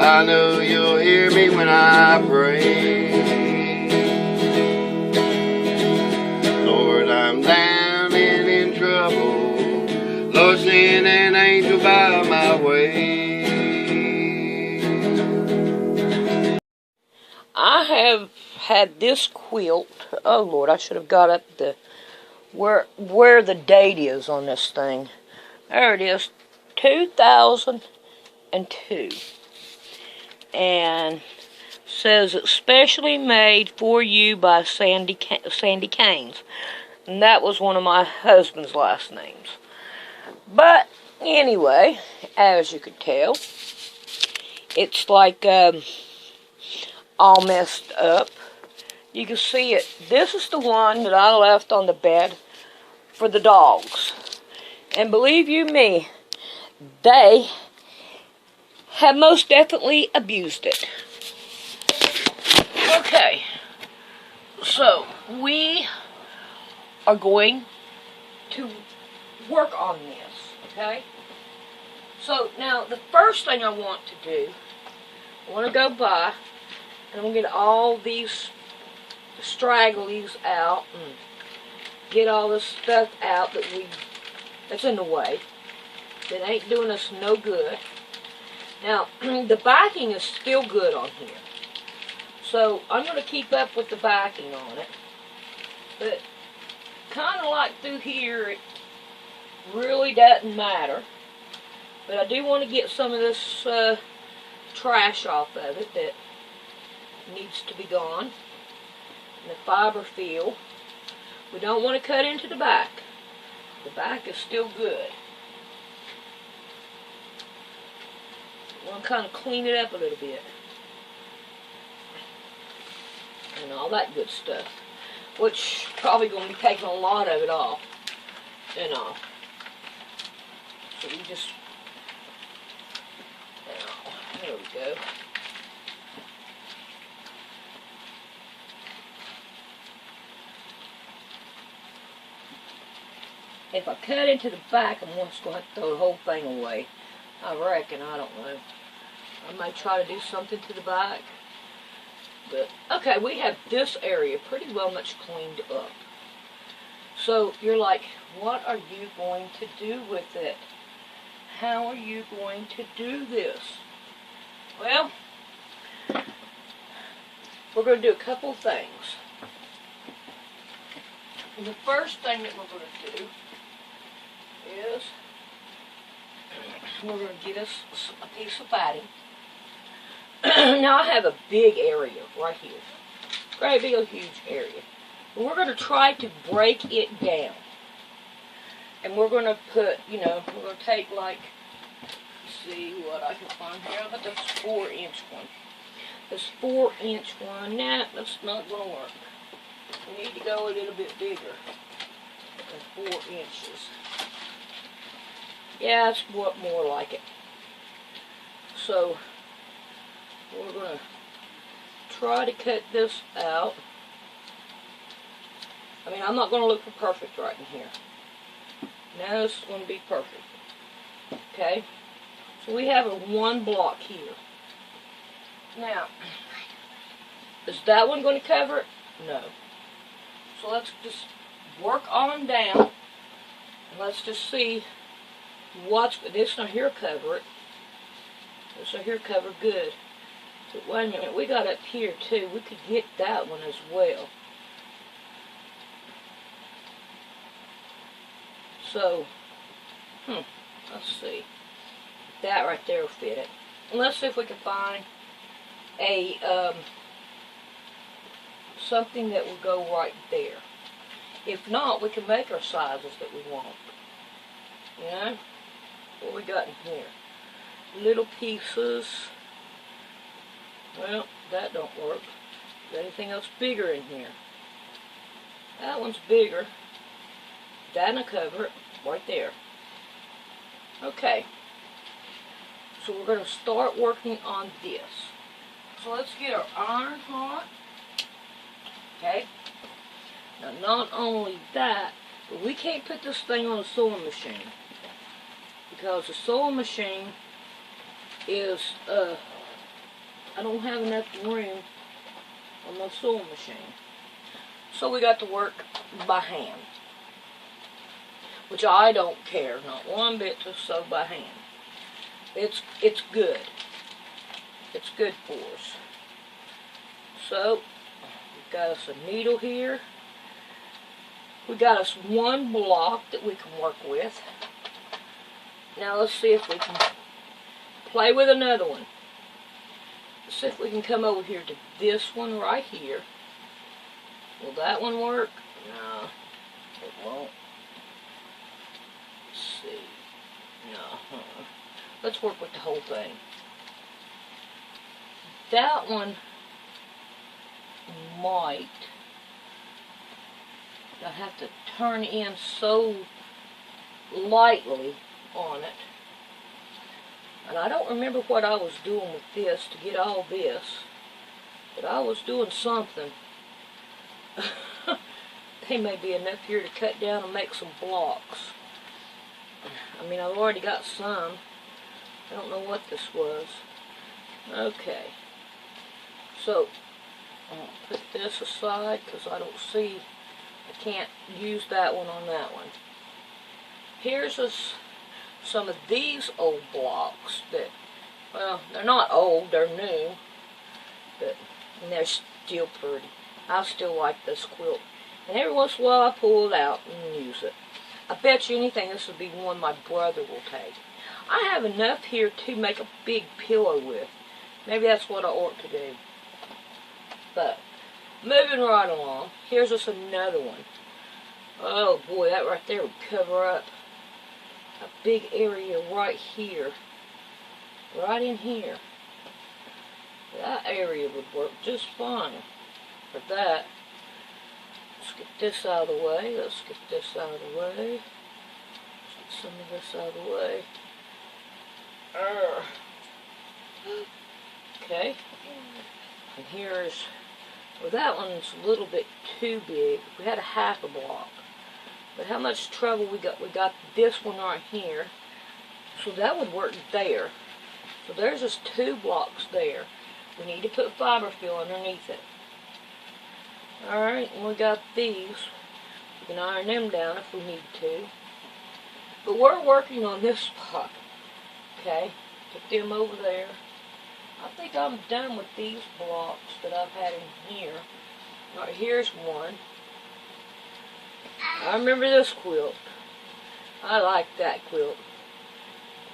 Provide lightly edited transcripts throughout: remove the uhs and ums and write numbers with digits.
I know you'll hear me when I pray. Lord, I'm down and in trouble. Lord, send an angel by my way. I have had this quilt. Oh Lord, I should have got up the where the date is on this thing. There it is, 2002, and says especially made for you by Sandy Caines, and that was one of my husband's last names. But anyway, as you could tell, it's like all messed up. You can see it. This is the one that I left on the bed for the dogs. And believe you me, they have most definitely abused it. Okay, so we are going to work on this, okay? So now the first thing I want to do, I want to go by and I'm going to get all these stragglies out and get all this stuff out that's in the way, that ain't doing us no good. Now, the backing is still good on here, so I'm going to keep up with the backing on it, but kind of like through here, it really doesn't matter, but I do want to get some of this trash off of it that needs to be gone. The fiber feel. We don't want to cut into the back. The back is still good. We want to kind of clean it up a little bit. And all that good stuff. Which probably going to be taking a lot of it off. And all. So we just... There we go. If I cut into the back, I'm just going to have to throw the whole thing away. I reckon, I don't know. I might try to do something to the back. But, okay, we have this area pretty well much cleaned up. So, you're like, what are you going to do with it? How are you going to do this? Well, we're going to do a couple things. And the first thing that we're going to do is we're going to get us a piece of batting. Now I have a big area right here. Great big huge area. But we're going to try to break it down. And we're going to put, we're going to take like, let's see what I can find here. But this 4-inch one. This 4-inch one, nah, that's not going to work. We need to go a little bit bigger than 4 inches. Yeah, it's more like it. So, we're going to try to cut this out. I mean, I'm not going to look for perfect right in here. Now this is going to be perfect. Okay? So we have a 1 block here. Now, is that one going to cover it? No. So let's just work on down, and let's just see what's, this one here cover it. This one here cover good. But wait a minute, we got up here too. We could get that one as well. So, let's see. That right there will fit it. And let's see if we can find a, something that will go right there. If not, we can make our sizes that we want. You know? What we got in here? Little pieces. Well, that don't work. Is there anything else bigger in here? That one's bigger. That'll cover it right there. Okay. So we're going to start working on this. So let's get our iron hot. Okay. Now not only that, but we can't put this thing on a sewing machine. Because the sewing machine is I don't have enough room on my sewing machine. So we got to work by hand. Which I don't care, not one bit, to sew by hand. It's good. It's good for us. So, we've got us a needle here. We got us one block that we can work with. Now let's see if we can play with another one. Let's see if we can come over here to this one right here. Will that one work? No, it won't. Let's see. No. Let's work with the whole thing. That one might. I have to turn in so lightly on it. And I don't remember what I was doing with this to get all this. But I was doing something. There may be enough here to cut down and make some blocks. I mean, I've already got some. I don't know what this was. Okay. So, I'm going to put this aside because I don't see, I can't use that one on that one. Here's some of these old blocks that, well, they're not old, they're new, but and they're still pretty. I still like this quilt. And every once in a while I pull it out and use it. I bet you anything this would be one my brother will take. I have enough here to make a big pillow with. Maybe that's what I ought to do. But, moving right along, here's just another one. Oh boy, that right there would cover up a big area right here. Right in here. That area would work just fine for that. Let's get this out of the way. Let's get this out of the way. Let's get some of this out of the way. Okay. And here's, well, that one's a little bit too big. We had a half a block. But how much trouble we got? We got this one right here. So that would work there. So there's just 2 blocks there. We need to put fiber fill underneath it. Alright, and we got these. We can iron them down if we need to. But we're working on this spot. Okay, put them over there. I think I'm done with these blocks that I've had in here. Alright, here's one. I remember this quilt. I like that quilt.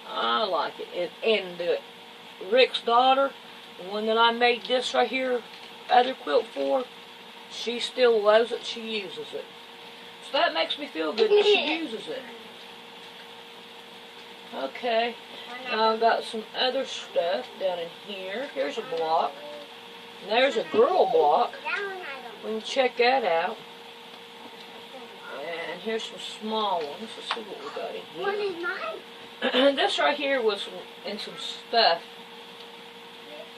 I like it. And Rick's daughter, the one that I made this right here, other quilt for, she still loves it. She uses it. So that makes me feel good that she uses it. Okay. Now I've got some other stuff down in here. Here's a block. And there's a girl block. We can check that out. And here's some small ones. Let's see what we got in here. What is mine? This right here was some stuff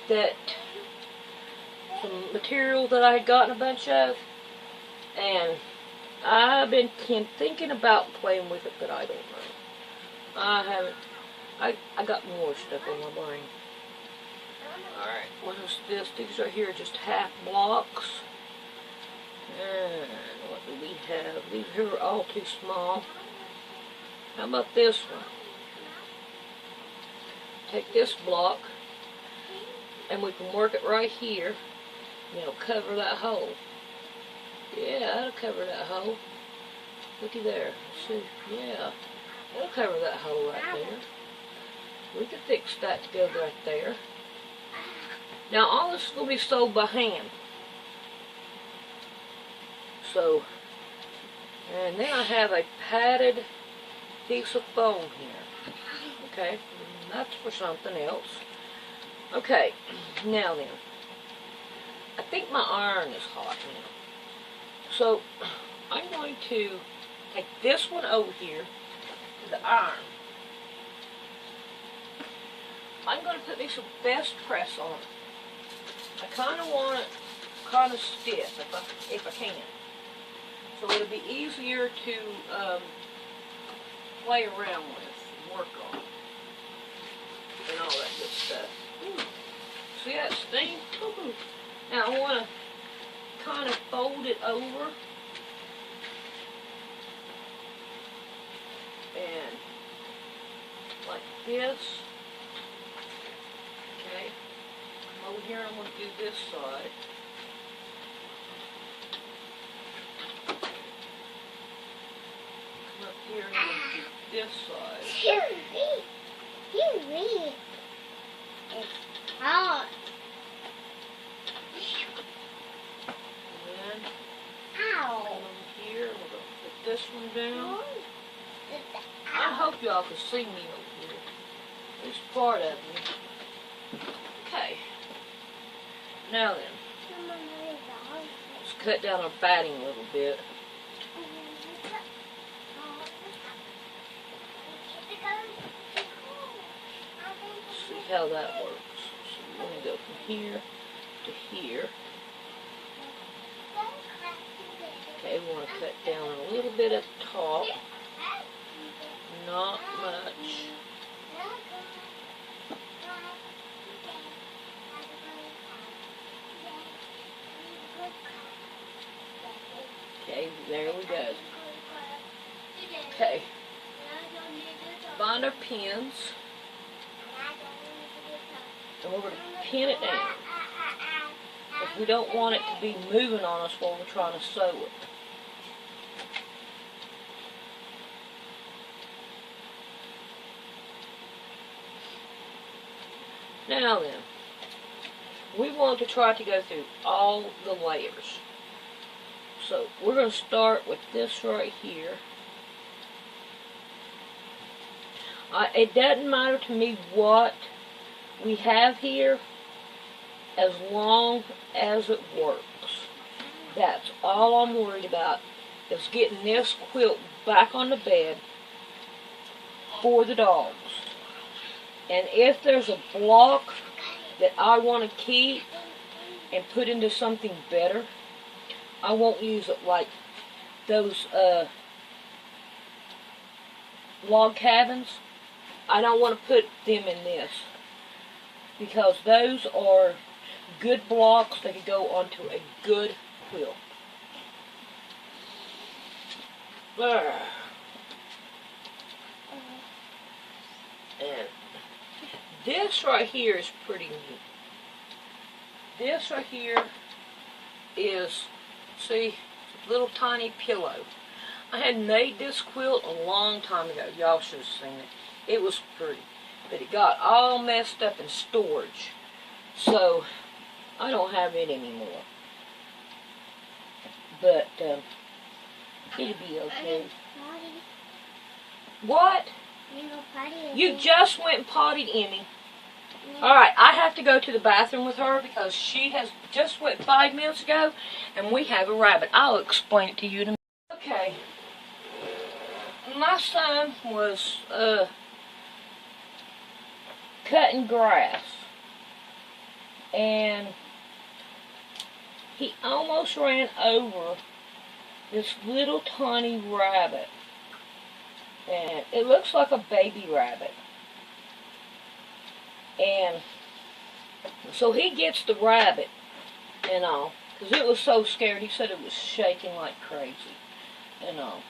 that, some material that I had gotten a bunch of, and I've been thinking about playing with it, but I don't know. I haven't. I got more stuff on my brain. Alright, what is this? These right here are just half blocks. And what do we have? These here are all too small. How about this one? Take this block, and we can work it right here. You know, cover that hole. Yeah, that'll cover that hole. Looky there. Let's see. Yeah, that'll cover that hole right there. We can fix that together right there. Now, all this is going to be sewed by hand. So, and then I have a padded piece of foam here. Okay, that's for something else. Okay, now then. I think my iron is hot now. So, I'm going to take this one over here, the iron. I'm going to put me some best press on it. I kind of want it kind of stiff if I can. So it'll be easier to play around with, work on, and all that good stuff. See that steam? Woo-hoo. Now I want to kind of fold it over. And like this. Okay. Over here I'm going to do this side. Come up here and I'm going to do this side. It's hot. And then Ow. come over here and we're going to put this one down. I Ow. hope y'all can see me over here. It's part of me. Okay. Now then, let's cut down our batting a little bit. See how that works. So we're going to go from here to here. Okay, we want to cut down a little bit at the top. Not much. Okay, there we go. Okay, find our pins. And we're going to pin it down. Because we don't want it to be moving on us while we're trying to sew it. Now then, we want to try to go through all the layers. So we're going to start with this right here. It doesn't matter to me what we have here as long as it works. That's all I'm worried about, is getting this quilt back on the bed for the dogs. And if there's a block that I want to keep and put into something better, I won't use it, like those log cabins. I don't want to put them in this, because those are good blocks that could go onto a good quilt. There. And this right here is pretty neat. This right here is, see, a little tiny pillow. I had made this quilt a long time ago. Y'all should have seen it. It was pretty. But it got all messed up in storage. So, I don't have it anymore. But, it'll be okay. What? You just went and potted, Emmy. Alright, I have to go to the bathroom with her because she has just went 5 minutes ago and we have a rabbit. I'll explain it to you in a minute. Okay. My son was cutting grass and he almost ran over this little tiny rabbit. And it looks like a baby rabbit. And so he gets the rabbit and all, because it was so scared. He said it was shaking like crazy and all.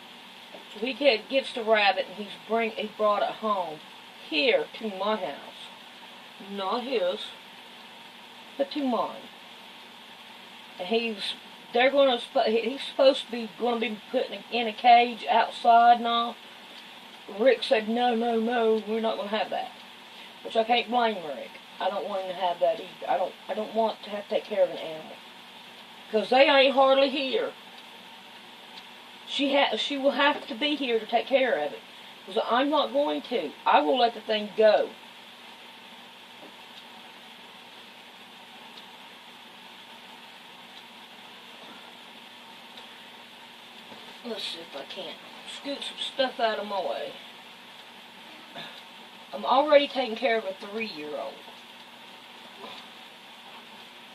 So he gets the rabbit and he brought it home here to my house, not his, but to mine. And he's supposed to be putting in a cage outside and all. Rick said, no, we're not going to have that. Which I can't blame Rick. I don't want him to have that either. I don't want to have to take care of an animal. Because they ain't hardly here. She will have to be here to take care of it. Because I'm not going to. I will let the thing go. Let's see if I can't scoot some stuff out of my way. I'm already taking care of a 3-year-old.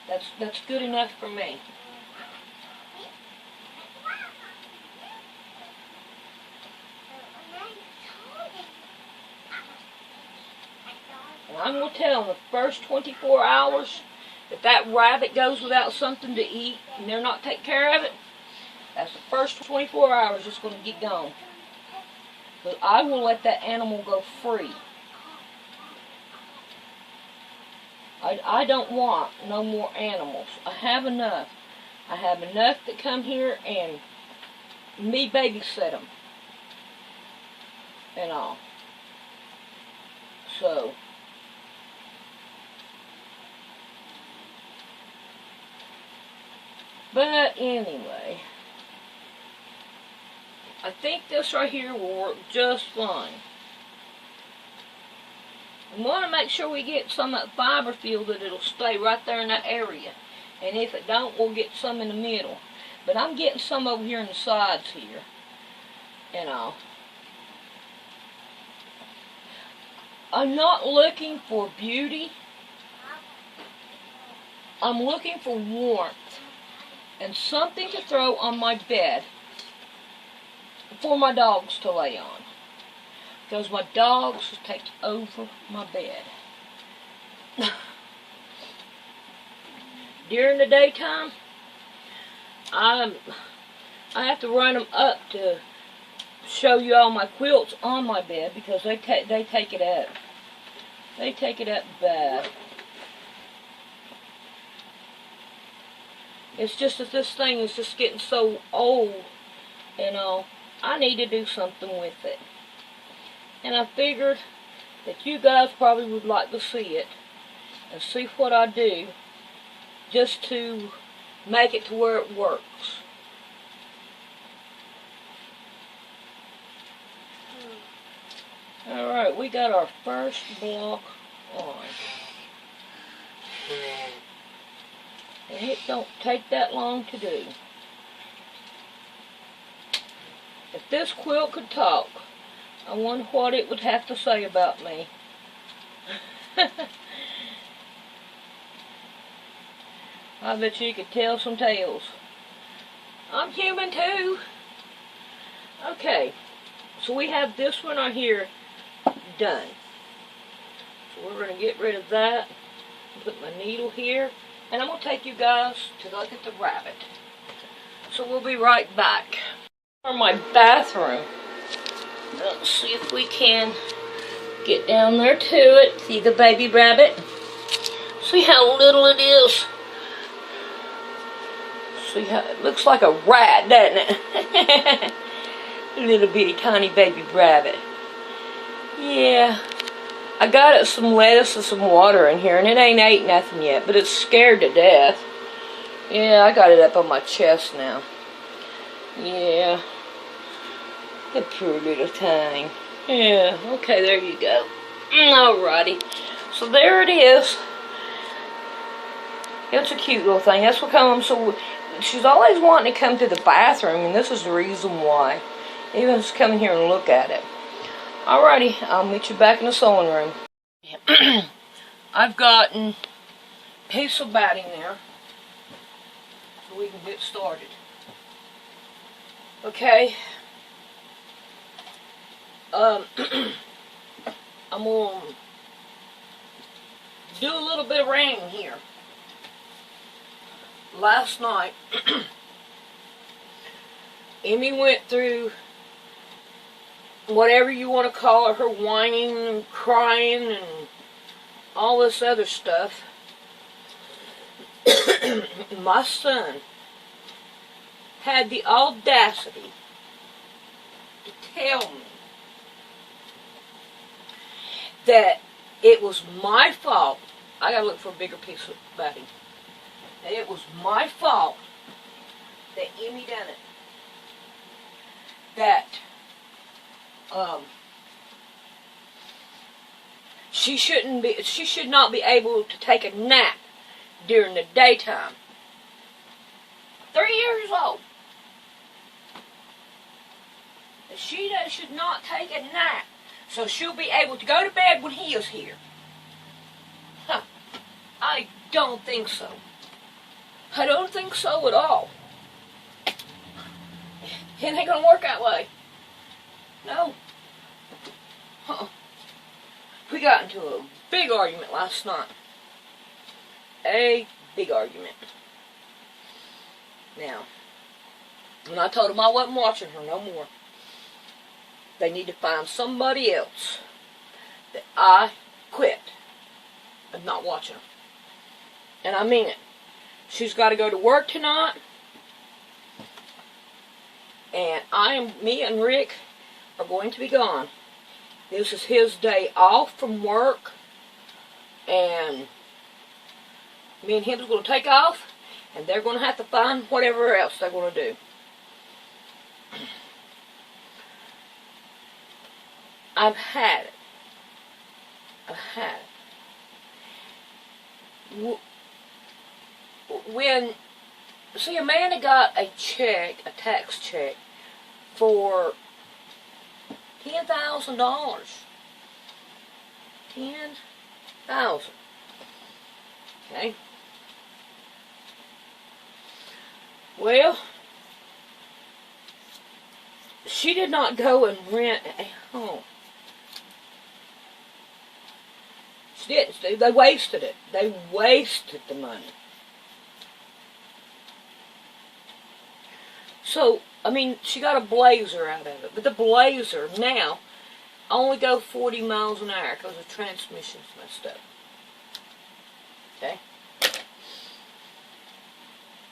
That's good enough for me. And I'm going to tell them the first 24 hours, if that rabbit goes without something to eat and they're not taking care of it, that's the first 24 hours it's going to get gone. But I will let that animal go free. I don't want no more animals. I have enough. I have enough that come here and me babysit them and all. So, but anyway, I think this right here will work just fine. We want to make sure we get some of that fiber feel that it'll stay right there in that area. And if it don't, we'll get some in the middle. But I'm getting some over here in the sides here. And all. I'm not looking for beauty. I'm looking for warmth. And something to throw on my bed for my dogs to lay on. Because my dogs take over my bed. During the daytime, I have to run them up to show you all my quilts on my bed because they take it up. They take it up bad. It's just that this thing is just getting so old, and I need to do something with it. And I figured that you guys probably would like to see it and see what I do just to make it to where it works. Alright, we got our first block on. And it don't take that long to do. If this quilt could talk, I wonder what it would have to say about me. I bet you could tell some tales. I'm human too. Okay, so we have this one right here done. So we're going to get rid of that. Put my needle here. And I'm going to take you guys to look at the rabbit. So we'll be right back. For my bathroom. Let's see if we can get down there to it. See the baby rabbit? See how little it is? See how it looks like a rat, doesn't it? Little bitty tiny baby rabbit. Yeah. I got it some lettuce and some water in here, and it ain't ate nothing yet, but it's scared to death. Yeah, I got it up on my chest now. Yeah. The poor little thing. Yeah, okay, there you go. Alrighty. So there it is. It's a cute little thing. That's what comes. So she's always wanting to come to the bathroom, and this is the reason why. Even just come here and look at it. Alrighty, I'll meet you back in the sewing room. I've gotten a piece of batting there, so we can get started. Okay. I'm going to do a little bit of wrangling here. Last night, Emmy went through whatever you want to call her whining and crying and all this other stuff. My son had the audacity to tell me that it was my fault. I gotta look for a bigger piece of batting. That it was my fault that Emmy done it. That she should not be able to take a nap during the daytime. 3 years old. She should not take a nap, so she'll be able to go to bed when he is here. Huh. I don't think so. I don't think so at all. It ain't gonna work that way. No. We got into a big argument last night. A big argument. Now, when I told them I wasn't watching her no more, they need to find somebody else that I quit of not watching her. And I mean it. She's got to go to work tonight. And me and Rick are going to be gone. This is his day off from work. And me and him is going to take off. And they're going to have to find whatever else they're going to do. I've had it. I've had it. When, see, Amanda got a check, a tax check, for $10,000. $10,000. Okay. Well, she did not go and rent a home. She didn't. They wasted it. They wasted the money. So, I mean, she got a Blazer out of it. But the Blazer now only go 40 miles an hour because the transmission's messed up. Okay?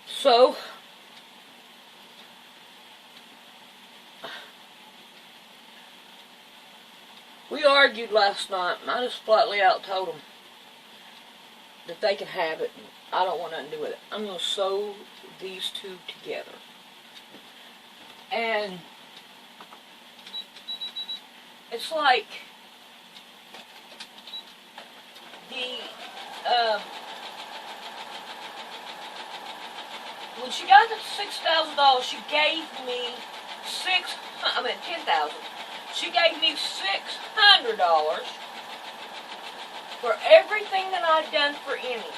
So, we argued last night, and I just flatly out told them that they can have it, and I don't want nothing to do with it. I'm going to sew these two together. And it's like when she got the $6,000, she gave me $10,000. She gave me $600 for everything that I'd done for Emmy.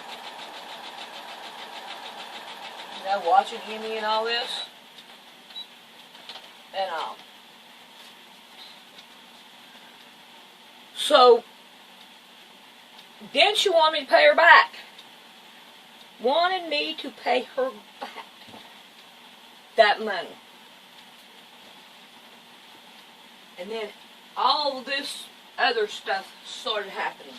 You know, watching Emmy and all this. And all. So, then she wanted me to pay her back. Wanted me to pay her back that money. And then all of this other stuff started happening.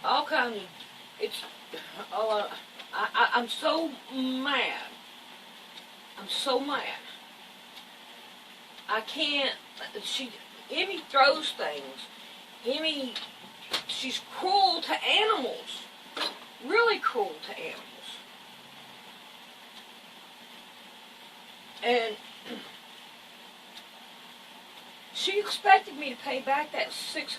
All kinds of, I'm so mad. I'm so mad. I can't, Emmy throws things. Emmy, she's cruel to animals. Really cruel to animals. And she expected me to pay back that $600.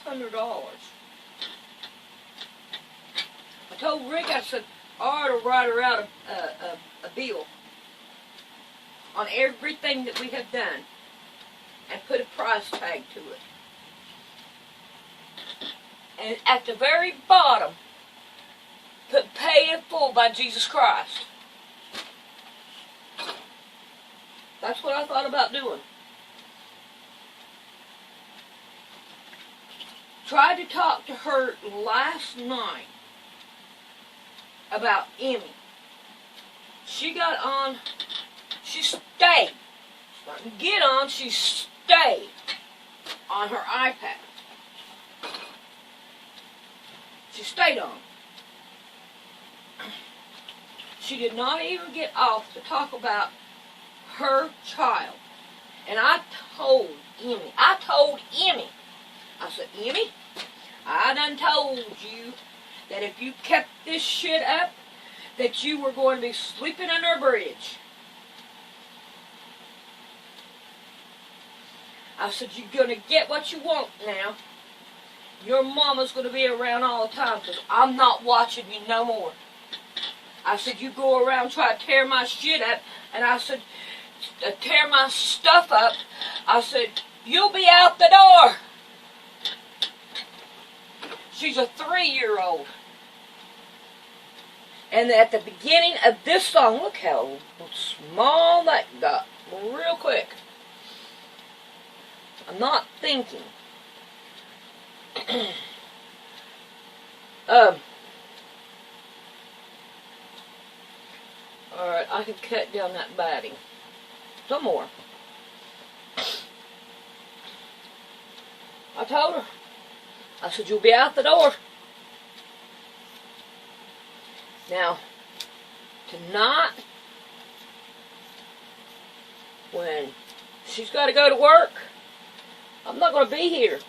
I told Rick, I said, I ought to write her out a bill on everything that we have done and put a price tag to it. And at the very bottom, put paid in full by Jesus Christ. That's what I thought about doing. Tried to talk to her last night about Emmy. She got on, she stayed. She didn't get on, she stayed on her iPad. She stayed on. She did not even get off to talk about her child. And I told Emmy, I said, Emmy, I done told you that if you kept this shit up, that you were going to be sleeping under a bridge. I said, you're going to get what you want now. Your mama's going to be around all the time because I'm not watching you no more. I said, you go around trying to tear my shit up. And I said, tear my stuff up. I said, you'll be out the door. She's a 3-year-old. And at the beginning of this song, look how small that got. real quick. I'm not thinking. Alright, I can cut down that batting. Some more. I told her. I said, you'll be out the door. Now, tonight, when she's got to go to work, I'm not going to be here.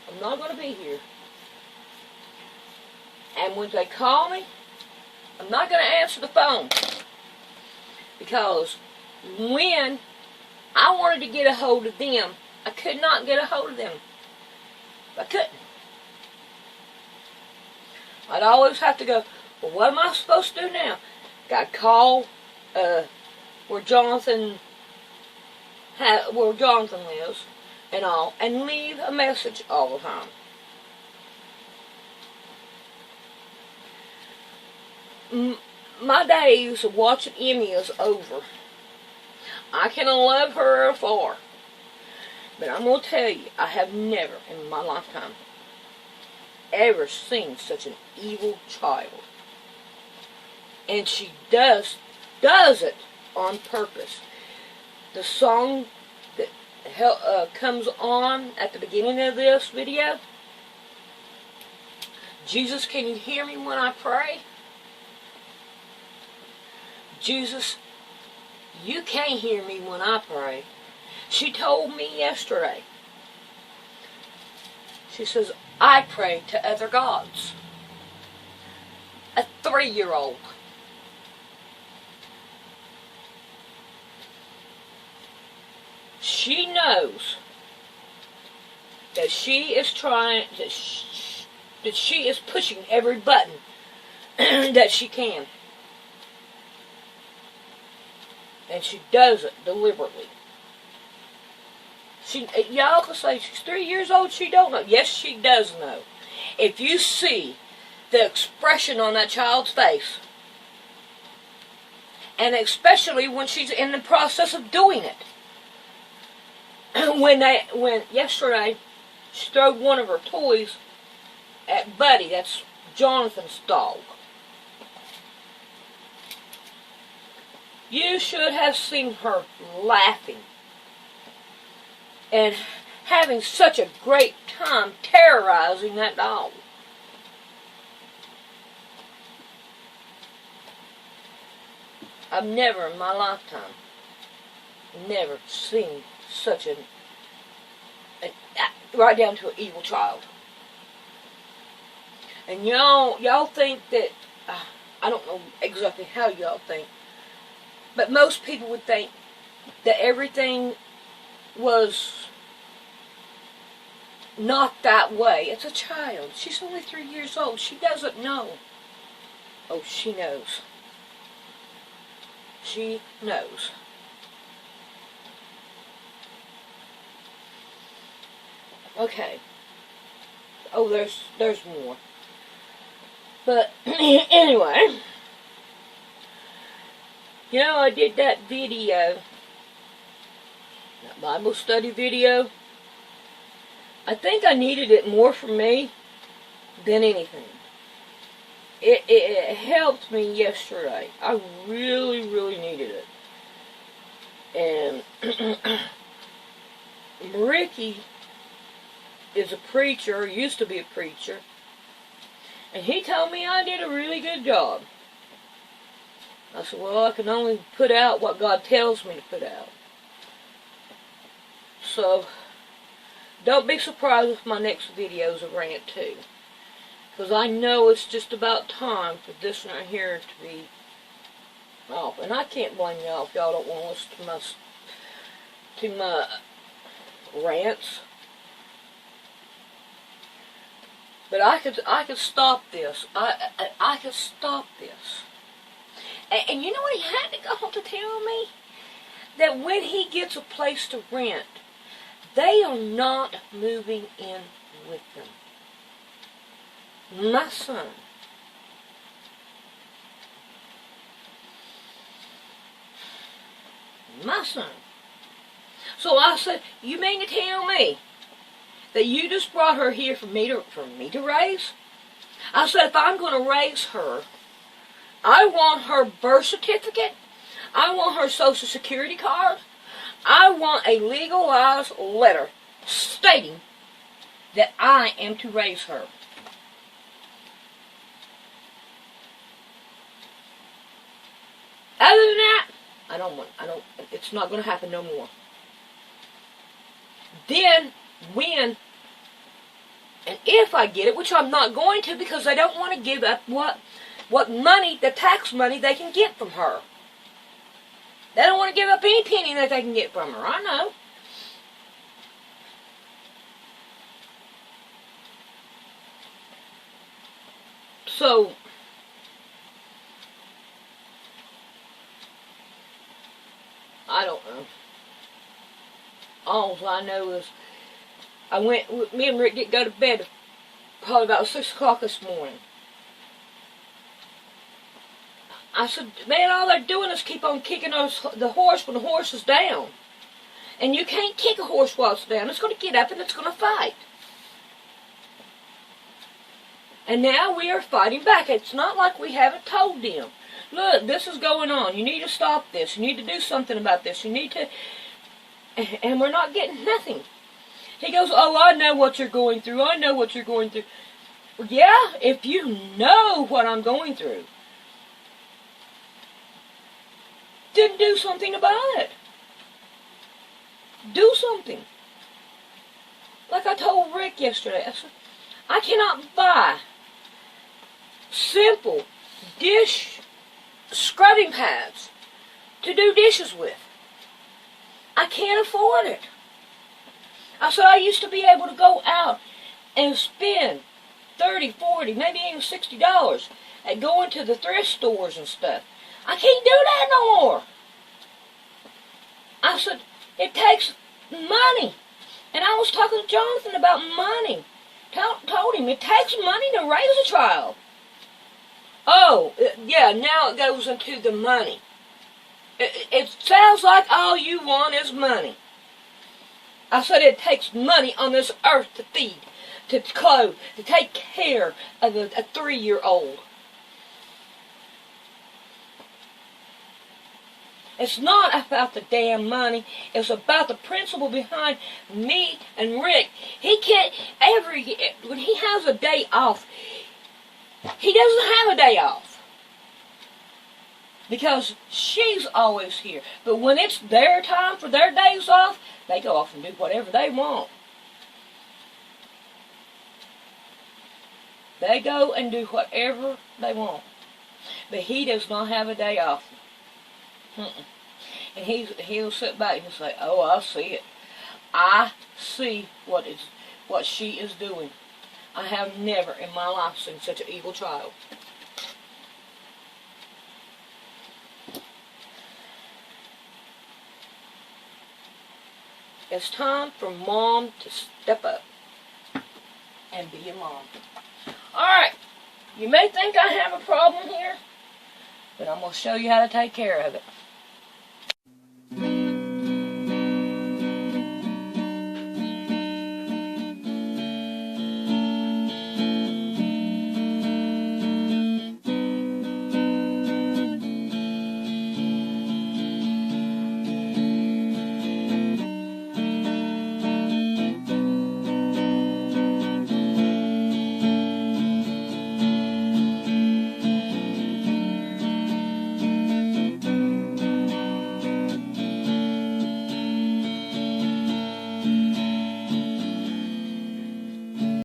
I'm not going to be here. And when they call me, I'm not going to answer the phone. Because when I wanted to get a hold of them, I could not get a hold of them. I couldn't. I'd always have to go, well, what am I supposed to do now? Got to call where Jonathan lives and all, and leave a message all the time. My days of watching Emmy is over. I can love her afar. But I'm going to tell you, I have never in my lifetime ever seen such an evil child. And she does it on purpose. The song that comes on at the beginning of this video, Jesus, can you hear me when I pray? Jesus, you can't hear me when I pray. She told me yesterday. She says, I pray to other gods. A 3-year-old. She knows that she is trying, that she is pushing every button that she can. And she does it deliberately. Y'all can say she's 3 years old, she don't know. Yes, she does know. If you see the expression on that child's face, and especially when she's in the process of doing it. When yesterday, she threw one of her toys at Buddy, that's Jonathan's dog. You should have seen her laughing and having such a great time terrorizing that dog. I've never in my lifetime, never seen such right down to an evil child. And y'all think that, I don't know exactly how y'all think, but most people would think that everything was not that way. It's a child. She's only 3 years old. She doesn't know. Oh, she knows. She knows. Okay. Oh, there's more. But anyway, you know, I did that video, that Bible study video. I think I needed it more for me than anything. It helped me yesterday. I really, really needed it. And Ricky is a preacher, used to be a preacher, and he told me I did a really good job. I said, well, I can only put out what God tells me to put out. So, don't be surprised if my next video is a rant too. Because I know it's just about time for this right here to be off. And I can't blame y'all if y'all don't want to listen to my rants. But I could stop this. I could stop this. And you know what he had to go on to tell me? That when he gets a place to rent, they are not moving in with them. My son. my son. So I said, you mean to tell me that you just brought her here for me to raise? I said, if I'm going to raise her, I want her birth certificate. I want her social security card. I want a legalized letter stating that I am to raise her. Other than that, it's not going to happen no more. Then, when, and if I get it, which I'm not going to because I don't want to give up what money, the tax money they can get from her. They don't want to give up any penny that they can get from her, I know. So, I don't know. All I know is me and Rick didn't go to bed probably about 6 o'clock this morning. I said, man, all they're doing is keep on kicking the horse when the horse is down. And you can't kick a horse while it's down. It's going to get up and it's going to fight. And now we are fighting back. It's not like we haven't told them. Look, this is going on. You need to stop this. You need to do something about this. You need to... And we're not getting nothing. He goes, oh, I know what you're going through. I know what you're going through. Well, yeah, if you know what I'm going through, then do something about it. Do something. Like I told Rick yesterday, I said, I cannot buy simple dish scrubbing pads to do dishes with. I can't afford it. I said I used to be able to go out and spend $30, $40, maybe even $60 at going to the thrift stores and stuff. I can't do that no more. I said, it takes money. And I was talking to Jonathan about money. Told him it takes money to raise a child. Oh, yeah, now it goes into the money. It sounds like all you want is money. I said it takes money on this earth to feed, to clothe, to take care of a 3-year-old. It's not about the damn money. It's about the principle behind me and Rick. He can't when he has a day off, he doesn't have a day off. Because she's always here. But when it's their time for their days off, they go off and do whatever they want. They go and do whatever they want. But he does not have a day off. And he'll sit back and say, oh, I see it. I see what she is doing. I have never in my life seen such an evil child. It's time for Mom to step up and be a mom. Alright, you may think I have a problem here, but I'm going to show you how to take care of it.